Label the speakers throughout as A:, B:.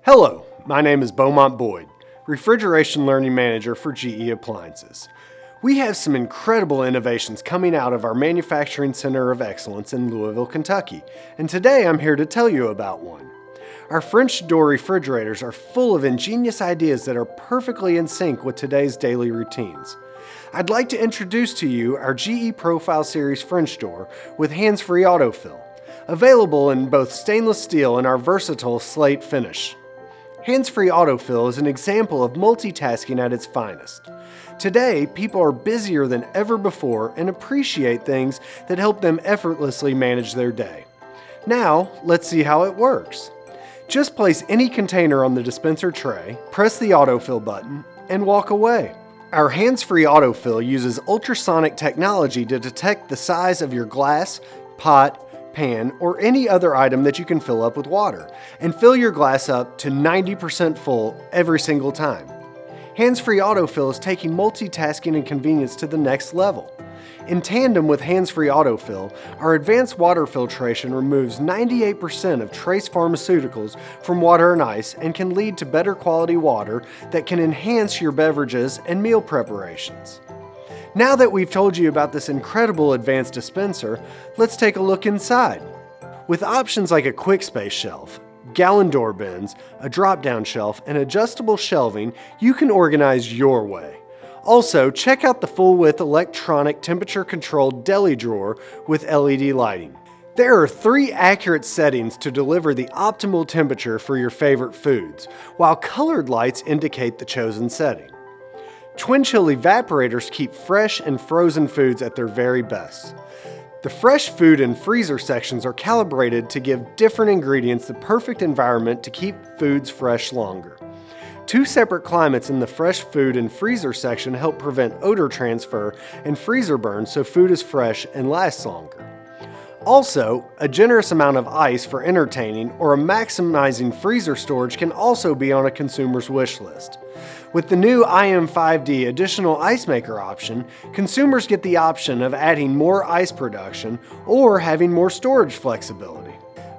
A: Hello, my name is Beaumont Boyd, Refrigeration Learning Manager for GE Appliances. We have some incredible innovations coming out of our Manufacturing Center of Excellence in Louisville, Kentucky, and today I'm here to tell you about one. Our French door refrigerators are full of ingenious ideas that are perfectly in sync with today's daily routines. I'd like to introduce to you our GE Profile Series French door with hands-free autofill, available in both stainless steel and our versatile slate finish. Hands-free autofill is an example of multitasking at its finest. Today, people are busier than ever before and appreciate things that help them effortlessly manage their day. Now, let's see how it works. Just place any container on the dispenser tray, press the autofill button, and walk away. Our hands-free autofill uses ultrasonic technology to detect the size of your glass, pot, pan, or any other item that you can fill up with water, and fill your glass up to 90% full every single time. Hands-free autofill is taking multitasking and convenience to the next level. In tandem with hands-free autofill, our advanced water filtration removes 98% of trace pharmaceuticals from water and ice and can lead to better quality water that can enhance your beverages and meal preparations. Now that we've told you about this incredible advanced dispenser, let's take a look inside. With options like a quick space shelf, gallon door bins, a drop-down shelf, and adjustable shelving, you can organize your way. Also, check out the full-width electronic temperature-controlled deli drawer with LED lighting. There are 3 accurate settings to deliver the optimal temperature for your favorite foods, while colored lights indicate the chosen setting. Twin chill evaporators keep fresh and frozen foods at their very best. The fresh food and freezer sections are calibrated to give different ingredients the perfect environment to keep foods fresh longer. 2 separate climates in the fresh food and freezer section help prevent odor transfer and freezer burn so food is fresh and lasts longer. Also, a generous amount of ice for entertaining or maximizing freezer storage can also be on a consumer's wish list. With the new IM5D additional ice maker option, consumers get the option of adding more ice production or having more storage flexibility.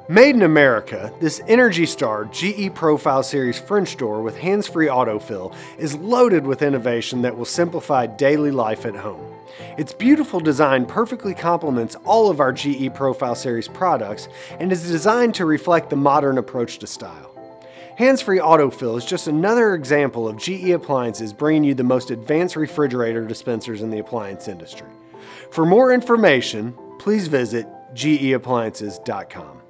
A: Made in America, this Energy Star GE Profile Series French door with hands-free autofill is loaded with innovation that will simplify daily life at home. Its beautiful design perfectly complements all of our GE Profile Series products and is designed to reflect the modern approach to style. Hands-free autofill is just another example of GE Appliances bringing you the most advanced refrigerator dispensers in the appliance industry. For more information, please visit geappliances.com.